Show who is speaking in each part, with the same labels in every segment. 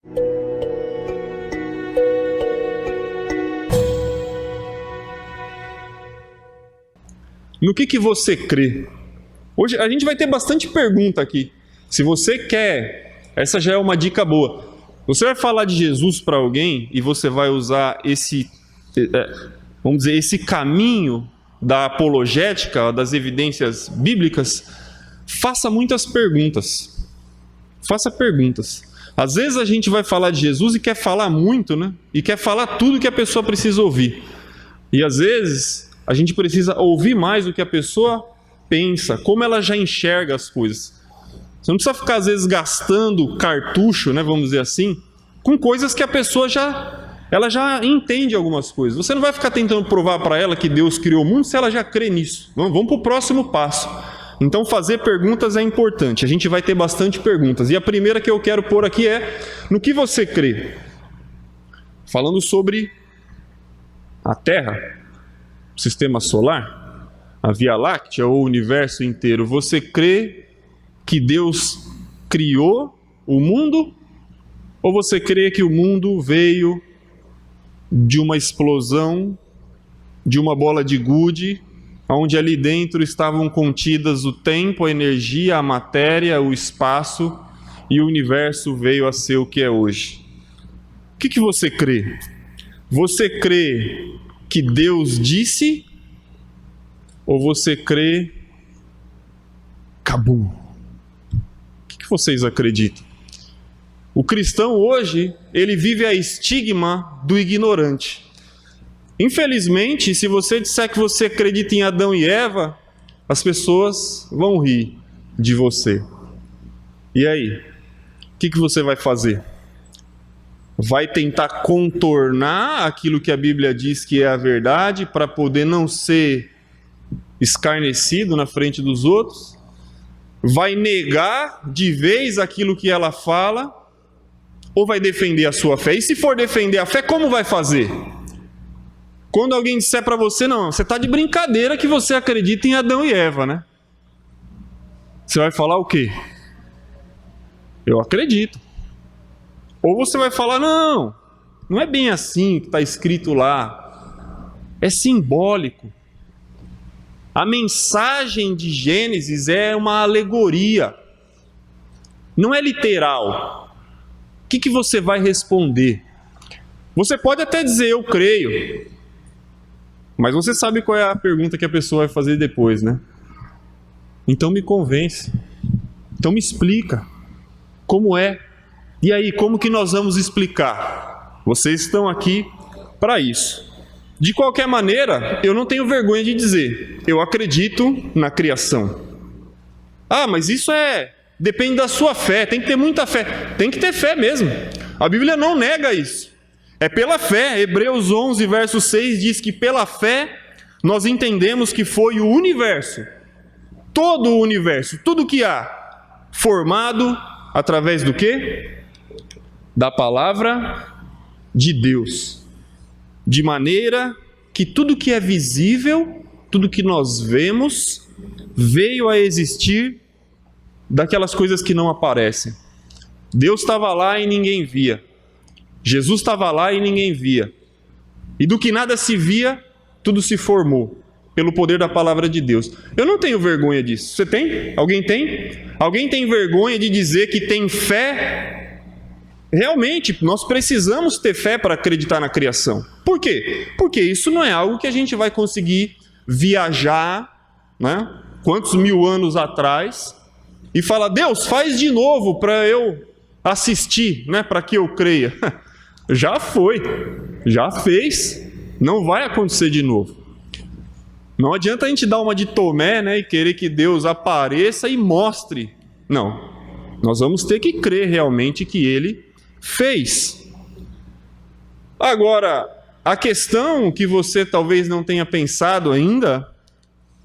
Speaker 1: No que você crê? Hoje a gente vai ter bastante pergunta aqui. Se você quer, essa já é uma dica boa. Você vai falar de Jesus para alguém e você vai usar esse, vamos dizer, esse caminho da apologética, das evidências bíblicas. Faça muitas perguntas. Faça perguntas. Às vezes a gente vai falar de Jesus e quer falar muito, né? E quer falar tudo que a pessoa precisa ouvir. E às vezes a gente precisa ouvir mais do que a pessoa pensa, como ela já enxerga as coisas. Você não precisa ficar, às vezes, gastando cartucho, né, vamos dizer assim, com coisas que a pessoa ela já entende algumas coisas. Você não vai ficar tentando provar para ela que Deus criou o mundo se ela já crê nisso. Vamos para o próximo passo. Então, fazer perguntas é importante. A gente vai ter bastante perguntas. E a primeira que eu quero pôr aqui é: no que você crê? Falando sobre a Terra, o Sistema Solar, a Via Láctea ou o universo inteiro. Você crê que Deus criou o mundo? Ou você crê que o mundo veio de uma explosão, de uma bola de gude, onde ali dentro estavam contidas o tempo, a energia, a matéria, o espaço, e o universo veio a ser o que é hoje? O que você crê? Você crê que Deus disse? Ou você crê cabum? O que vocês acreditam? O cristão hoje, ele vive a estigma do ignorante. Infelizmente, se você disser que você acredita em Adão e Eva, as pessoas vão rir de você. E aí? O que você vai fazer? Vai tentar contornar aquilo que a Bíblia diz que é a verdade para poder não ser escarnecido na frente dos outros? Vai negar de vez aquilo que ela fala? Ou vai defender a sua fé? E se for defender a fé, como vai fazer? Quando alguém disser para você: não, você está de brincadeira que você acredita em Adão e Eva, né? Você vai falar o quê? Eu acredito. Ou você vai falar: não, não é bem assim que está escrito lá. É simbólico. A mensagem de Gênesis é uma alegoria. Não é literal. O que você vai responder? Você pode até dizer: eu creio. Mas você sabe qual é a pergunta que a pessoa vai fazer depois, né? Então me convence. Então me explica. Como é? E aí, como que nós vamos explicar? Vocês estão aqui para isso. De qualquer maneira, eu não tenho vergonha de dizer: eu acredito na criação. Ah, mas isso depende da sua fé, tem que ter muita fé. Tem que ter fé mesmo. A Bíblia não nega isso. É pela fé. Hebreus 11, verso 6 diz que pela fé nós entendemos que foi o universo, todo o universo, tudo que há, formado através do quê? Da palavra de Deus. De maneira que tudo que é visível, tudo que nós vemos, veio a existir daquelas coisas que não aparecem. Deus estava lá e ninguém via. Jesus estava lá e ninguém via. E do que nada se via, tudo se formou pelo poder da palavra de Deus. Eu não tenho vergonha disso. Você tem? Alguém tem? Alguém tem vergonha de dizer que tem fé? Realmente, nós precisamos ter fé para acreditar na criação. Por quê? Porque isso não é algo que a gente vai conseguir viajar, né? Quantos mil anos atrás, e falar: Deus, faz de novo para eu assistir, né? Para que eu creia. Já foi, já fez, não vai acontecer de novo. Não adianta a gente dar uma de Tomé, né? E querer que Deus apareça e mostre. Não, nós vamos ter que crer realmente que Ele fez. Agora, a questão que você talvez não tenha pensado ainda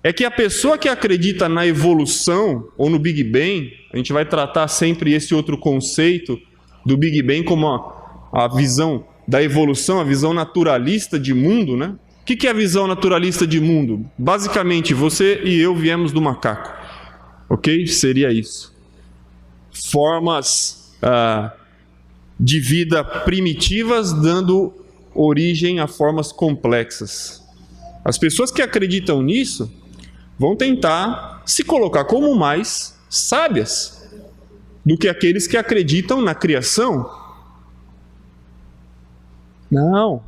Speaker 1: é que a pessoa que acredita na evolução ou no Big Bang, a gente vai tratar sempre esse outro conceito do Big Bang como a visão da evolução, a visão naturalista de mundo, né? O que é a visão naturalista de mundo? Basicamente, você e eu viemos do macaco, ok? Seria isso. Formas de vida primitivas, dando origem a formas complexas. As pessoas que acreditam nisso vão tentar se colocar como mais sábias do que aqueles que acreditam na criação. Não,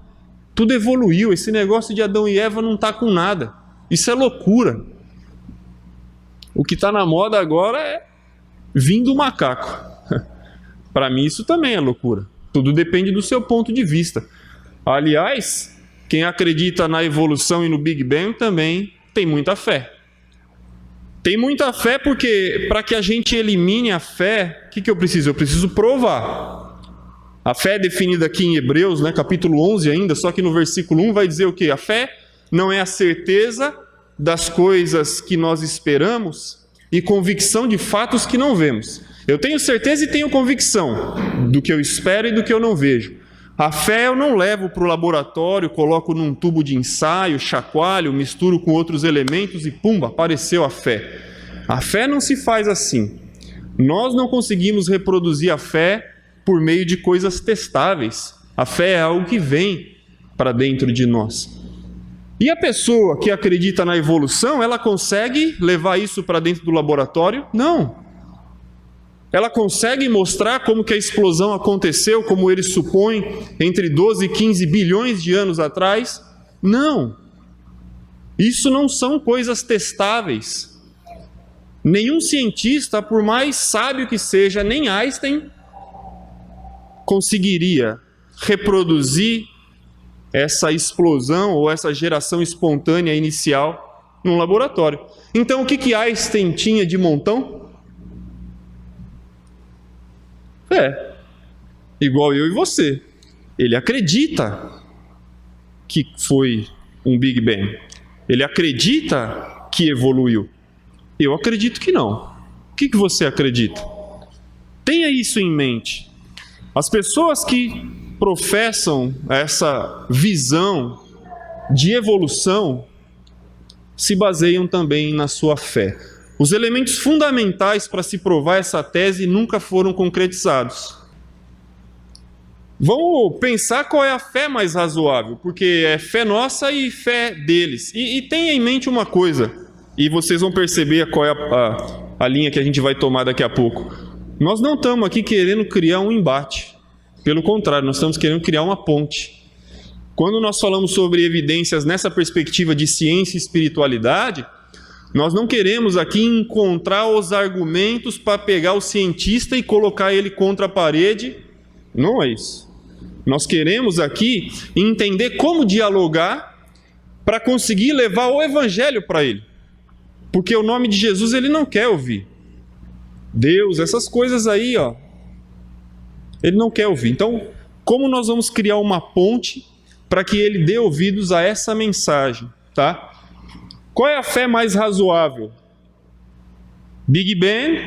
Speaker 1: tudo evoluiu, esse negócio de Adão e Eva não está com nada. Isso é loucura. O que está na moda agora é vir do macaco. Para mim isso também é loucura. Tudo depende do seu ponto de vista. Aliás, quem acredita na evolução e no Big Bang também tem muita fé. Tem muita fé porque para que a gente elimine a fé, o que eu preciso? Eu preciso provar. A fé é definida aqui em Hebreus, capítulo 11 ainda, só que no versículo 1 vai dizer o quê? A fé não é a certeza das coisas que nós esperamos e convicção de fatos que não vemos. Eu tenho certeza e tenho convicção do que eu espero e do que eu não vejo. A fé eu não levo para o laboratório, coloco num tubo de ensaio, chacoalho, misturo com outros elementos e pumba, apareceu a fé. A fé não se faz assim. Nós não conseguimos reproduzir a fé por meio de coisas testáveis. A fé é algo que vem para dentro de nós. E a pessoa que acredita na evolução, ela consegue levar isso para dentro do laboratório? Não. Ela consegue mostrar como que a explosão aconteceu, como eles supõem, entre 12 e 15 bilhões de anos atrás? Não. Isso não são coisas testáveis. Nenhum cientista, por mais sábio que seja, nem Einstein, conseguiria reproduzir essa explosão ou essa geração espontânea inicial num laboratório. Então, o que Einstein tinha de montão? Fé. Igual eu e você. Ele acredita que foi um Big Bang. Ele acredita que evoluiu. Eu acredito que não. O que você acredita? Tenha isso em mente. As pessoas que professam essa visão de evolução se baseiam também na sua fé. Os elementos fundamentais para se provar essa tese nunca foram concretizados. Vamos pensar qual é a fé mais razoável, porque é fé nossa e fé deles. E tenha em mente uma coisa, e vocês vão perceber qual é a linha que a gente vai tomar daqui a pouco. Nós não estamos aqui querendo criar um embate. Pelo contrário, nós estamos querendo criar uma ponte. Quando nós falamos sobre evidências nessa perspectiva de ciência e espiritualidade, nós não queremos aqui encontrar os argumentos para pegar o cientista e colocar ele contra a parede. Não é isso. Nós queremos aqui entender como dialogar para conseguir levar o evangelho para ele. Porque o nome de Jesus ele não quer ouvir. Deus, essas coisas aí, ele não quer ouvir. Então, como nós vamos criar uma ponte para que ele dê ouvidos a essa mensagem, tá? Qual é a fé mais razoável? Big Bang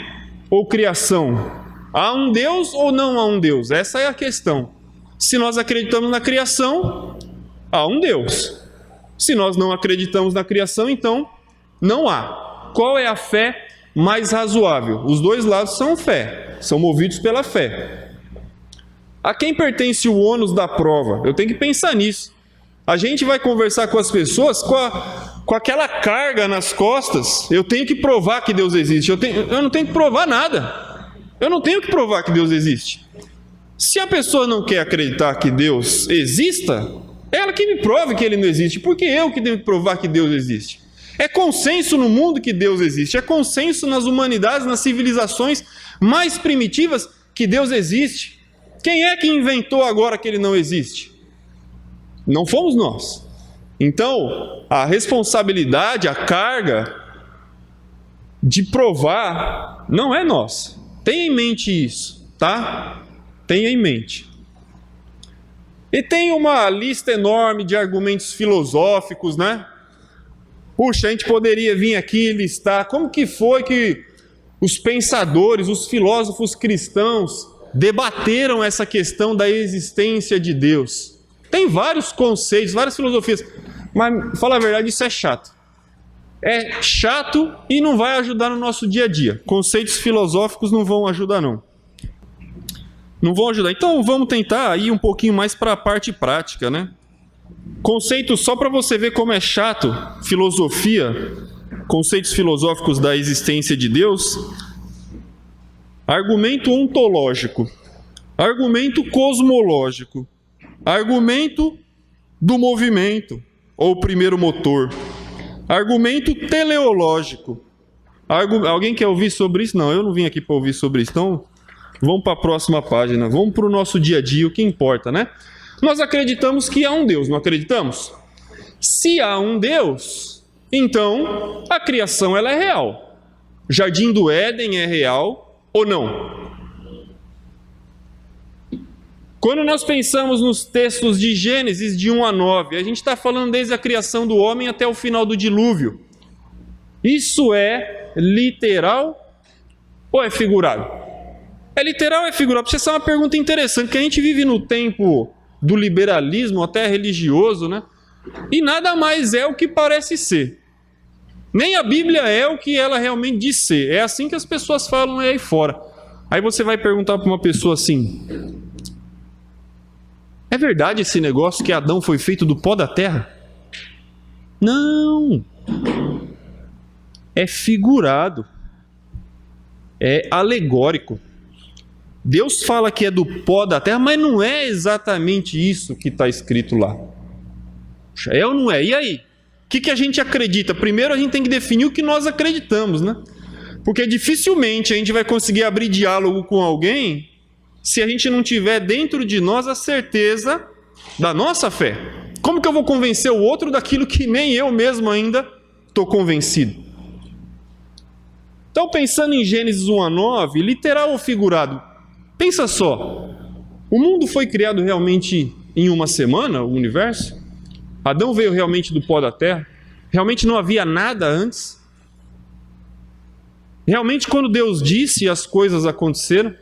Speaker 1: ou criação? Há um Deus ou não há um Deus? Essa é a questão. Se nós acreditamos na criação, há um Deus. Se nós não acreditamos na criação, então não há. Qual é a fé mais razoável? Os dois lados são fé, são movidos pela fé. A quem pertence o ônus da prova? Eu tenho que pensar nisso. A gente vai conversar com as pessoas com aquela carga nas costas. Eu tenho que provar que Deus existe. Eu não tenho que provar nada. Eu não tenho que provar que Deus existe. Se a pessoa não quer acreditar que Deus exista, é ela que me prove que Ele não existe. Porque eu que tenho que provar que Deus existe. É consenso no mundo que Deus existe. É consenso nas humanidades, nas civilizações mais primitivas que Deus existe. Quem é que inventou agora que Ele não existe? Não fomos nós. Então, a responsabilidade, a carga de provar não é nossa. Tenha em mente isso, tá? Tenha em mente. E tem uma lista enorme de argumentos filosóficos, né? Puxa, a gente poderia vir aqui e listar como que foi que os pensadores, os filósofos cristãos debateram essa questão da existência de Deus. Tem vários conceitos, várias filosofias, mas, falar a verdade, isso é chato. É chato e não vai ajudar no nosso dia a dia. Conceitos filosóficos não vão ajudar, não. Não vão ajudar. Então vamos tentar ir um pouquinho mais para a parte prática, né? Conceito só para você ver como é chato, filosofia, conceitos filosóficos da existência de Deus. Argumento ontológico, argumento cosmológico, argumento do movimento, ou primeiro motor, argumento teleológico. Alguém quer ouvir sobre isso? Não, eu não vim aqui para ouvir sobre isso. Então, vamos para a próxima página. Vamos para o nosso dia a dia, o que importa, né? Nós acreditamos que há um Deus, não acreditamos? Se há um Deus, então a criação ela é real. O Jardim do Éden é real ou não? Quando nós pensamos nos textos de Gênesis de 1 a 9, a gente está falando desde a criação do homem até o final do dilúvio. Isso é literal ou é figurado? É literal ou é figurado? Essa é uma pergunta interessante, que a gente vive no tempo do liberalismo, até religioso, né? E nada mais é o que parece ser. Nem a Bíblia é o que ela realmente diz ser. É assim que as pessoas falam aí fora. Aí você vai perguntar para uma pessoa assim: é verdade esse negócio que Adão foi feito do pó da terra? Não. É figurado. É alegórico. Deus fala que é do pó da terra, mas não é exatamente isso que está escrito lá. É ou não é? E aí? O que a gente acredita? Primeiro a gente tem que definir o que nós acreditamos, né? Porque dificilmente a gente vai conseguir abrir diálogo com alguém se a gente não tiver dentro de nós a certeza da nossa fé. Como que eu vou convencer o outro daquilo que nem eu mesmo ainda estou convencido? Então, pensando em Gênesis 1 a 9, literal ou figurado? Pensa só, o mundo foi criado realmente em uma semana, o universo? Adão veio realmente do pó da terra? Realmente não havia nada antes? Realmente quando Deus disse, as coisas aconteceram?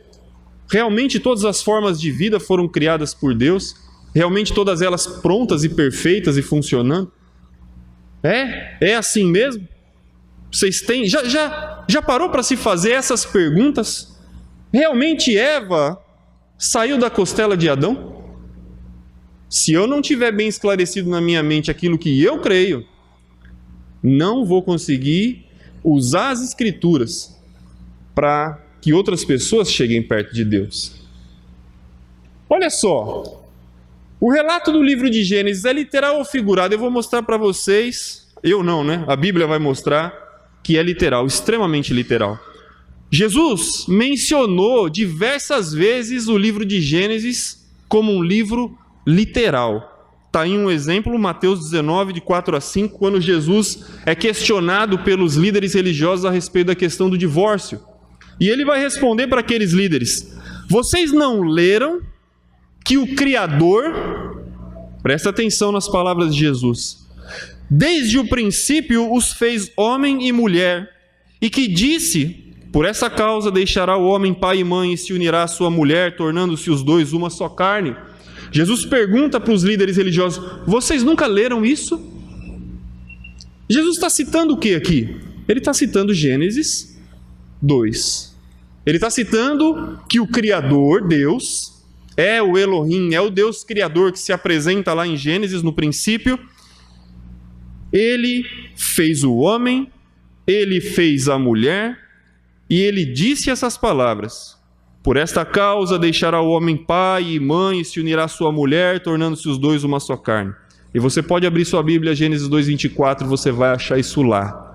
Speaker 1: Realmente todas as formas de vida foram criadas por Deus? Realmente todas elas prontas e perfeitas e funcionando? É assim mesmo? Vocês têm... Já parou para se fazer essas perguntas? Realmente Eva saiu da costela de Adão? Se eu não tiver bem esclarecido na minha mente aquilo que eu creio, não vou conseguir usar as Escrituras para que outras pessoas cheguem perto de Deus. Olha só, o relato do livro de Gênesis é literal ou figurado? Eu vou mostrar para vocês, eu não, né? A Bíblia vai mostrar que é literal, extremamente literal. Jesus mencionou diversas vezes o livro de Gênesis como um livro literal. Está aí um exemplo, Mateus 19, de 4 a 5, quando Jesus é questionado pelos líderes religiosos a respeito da questão do divórcio. E ele vai responder para aqueles líderes: vocês não leram que o Criador, presta atenção nas palavras de Jesus, desde o princípio os fez homem e mulher, e que disse: por essa causa deixará o homem pai e mãe e se unirá à sua mulher, tornando-se os dois uma só carne. Jesus pergunta para os líderes religiosos: vocês nunca leram isso? Jesus está citando o que aqui? Ele está citando Gênesis 2. Ele está citando que o Criador, Deus, é o Elohim, é o Deus Criador que se apresenta lá em Gênesis no princípio. Ele fez o homem, ele fez a mulher, e ele disse essas palavras: por esta causa deixará o homem pai e mãe e se unirá à sua mulher, tornando-se os dois uma só carne. E você pode abrir sua Bíblia, Gênesis 2:24, você vai achar isso lá.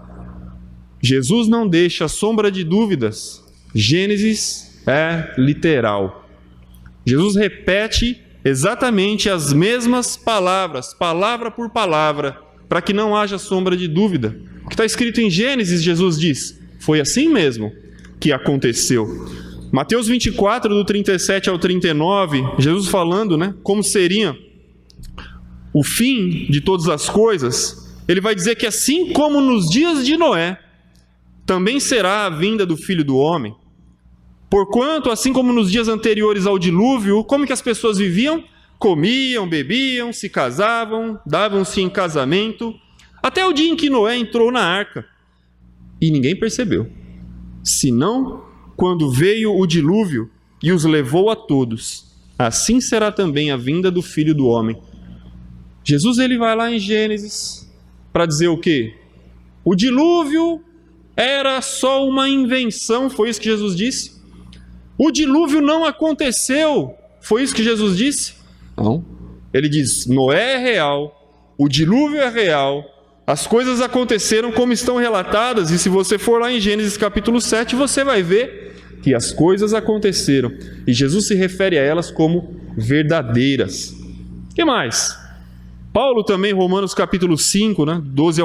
Speaker 1: Jesus não deixa sombra de dúvidas. Gênesis é literal. Jesus repete exatamente as mesmas palavras, palavra por palavra, para que não haja sombra de dúvida. O que está escrito em Gênesis, Jesus diz, foi assim mesmo que aconteceu. Mateus 24, do 37 ao 39, Jesus falando, né, como seria o fim de todas as coisas, ele vai dizer que assim como nos dias de Noé, também será a vinda do Filho do Homem. Porquanto, assim como nos dias anteriores ao dilúvio, como que as pessoas viviam? Comiam, bebiam, se casavam, davam-se em casamento, até o dia em que Noé entrou na arca. E ninguém percebeu. Senão, quando veio o dilúvio e os levou a todos. Assim será também a vinda do Filho do Homem. Jesus ele vai lá em Gênesis para dizer o quê? O dilúvio era só uma invenção, foi isso que Jesus disse? O dilúvio não aconteceu, foi isso que Jesus disse? Não. Ele diz, Noé é real, o dilúvio é real, as coisas aconteceram como estão relatadas, e se você for lá em Gênesis capítulo 7, você vai ver que as coisas aconteceram, e Jesus se refere a elas como verdadeiras. O que mais? Paulo também, Romanos capítulo 5, 12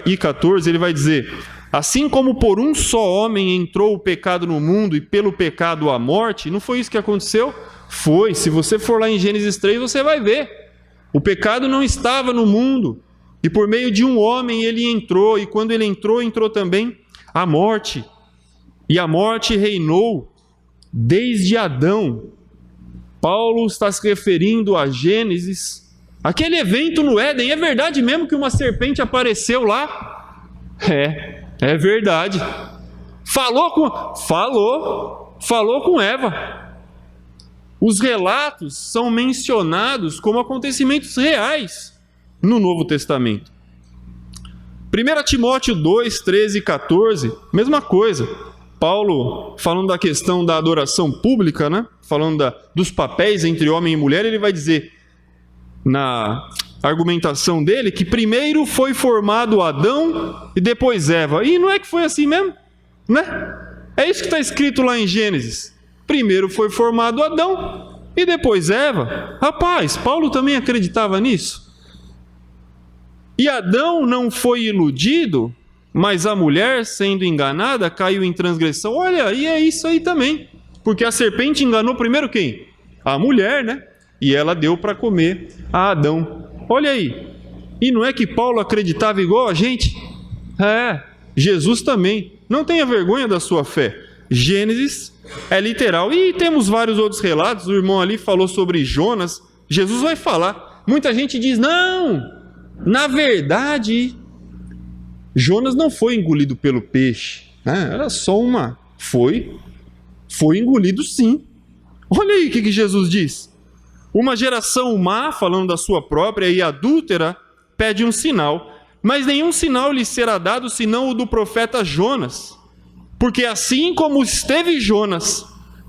Speaker 1: e 14, ele vai dizer, assim como por um só homem entrou o pecado no mundo e pelo pecado a morte, não foi isso que aconteceu? Foi, se você for lá em Gênesis 3, você vai ver. O pecado não estava no mundo, e por meio de um homem ele entrou, e quando ele entrou, entrou também a morte. E a morte reinou desde Adão. Paulo está se referindo a Gênesis, aquele evento no Éden. É verdade mesmo que uma serpente apareceu lá? É verdade. Falou com Eva. Os relatos são mencionados como acontecimentos reais no Novo Testamento. 1 Timóteo 2, 13 e 14, mesma coisa. Paulo, falando da questão da adoração pública, falando dos papéis entre homem e mulher, ele vai dizer, na argumentação dele, que primeiro foi formado Adão e depois Eva. E não é que foi assim mesmo? É isso que está escrito lá em Gênesis. Primeiro foi formado Adão e depois Eva. Rapaz, Paulo também acreditava nisso. E Adão não foi iludido, mas a mulher, sendo enganada, caiu em transgressão. Olha, e é isso aí também. Porque a serpente enganou primeiro quem? A mulher, E ela deu para comer a Adão. Olha aí. E não é que Paulo acreditava igual a gente? Jesus também. Não tenha vergonha da sua fé. Gênesis é literal. E temos vários outros relatos. O irmão ali falou sobre Jonas. Jesus vai falar. Muita gente diz, não, na verdade, Jonas não foi engolido pelo peixe. Era só uma... Foi engolido sim. Olha aí o que Jesus diz. Uma geração má, falando da sua própria, e adúltera, pede um sinal. Mas nenhum sinal lhe será dado, senão o do profeta Jonas. Porque assim como esteve Jonas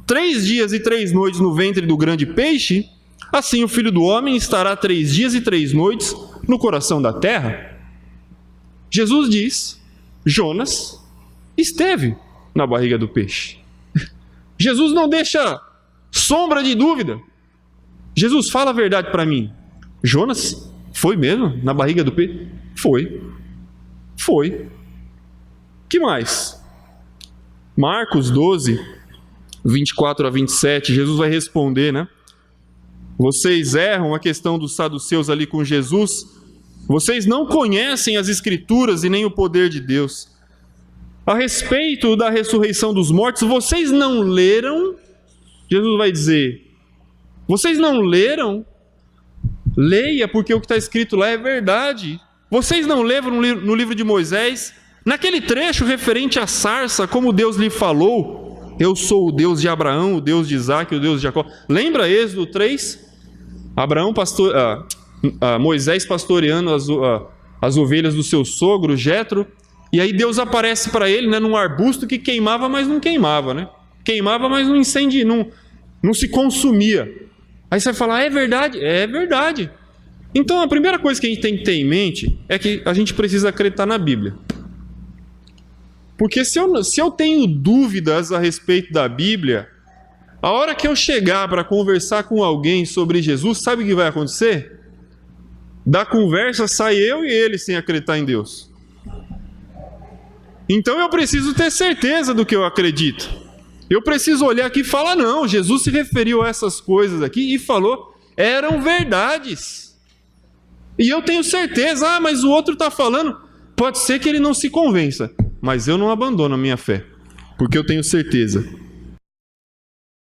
Speaker 1: 3 dias e 3 noites no ventre do grande peixe, assim o Filho do Homem estará 3 dias e 3 noites no coração da terra. Jesus diz, Jonas esteve na barriga do peixe. Jesus não deixa sombra de dúvida. Jesus, fala a verdade para mim. Jonas foi mesmo na barriga do peixe? Foi. Que mais? Marcos 12, 24 a 27, Jesus vai responder, Vocês erram, a questão dos saduceus ali com Jesus. Vocês não conhecem as Escrituras e nem o poder de Deus. A respeito da ressurreição dos mortos, vocês não leram? Jesus vai dizer, vocês não leram? Leia, porque o que está escrito lá é verdade. Vocês não leram no livro de Moisés, naquele trecho referente à sarça, como Deus lhe falou, eu sou o Deus de Abraão, o Deus de Isaac, o Deus de Jacó. Lembra Êxodo 3? Moisés pastoreando as ovelhas do seu sogro, Jetro, e aí Deus aparece para ele, num arbusto que queimava, mas não queimava, Queimava, mas não incendia, não se consumia. Aí você vai falar, é verdade? É verdade. Então a primeira coisa que a gente tem que ter em mente é que a gente precisa acreditar na Bíblia. Porque se eu tenho dúvidas a respeito da Bíblia, a hora que eu chegar para conversar com alguém sobre Jesus, sabe o que vai acontecer? Da conversa sai eu e ele sem acreditar em Deus. Então eu preciso ter certeza do que eu acredito. Eu preciso olhar aqui e falar, não, Jesus se referiu a essas coisas aqui e falou, eram verdades. E eu tenho certeza, mas o outro está falando, pode ser que ele não se convença, mas eu não abandono a minha fé, porque eu tenho certeza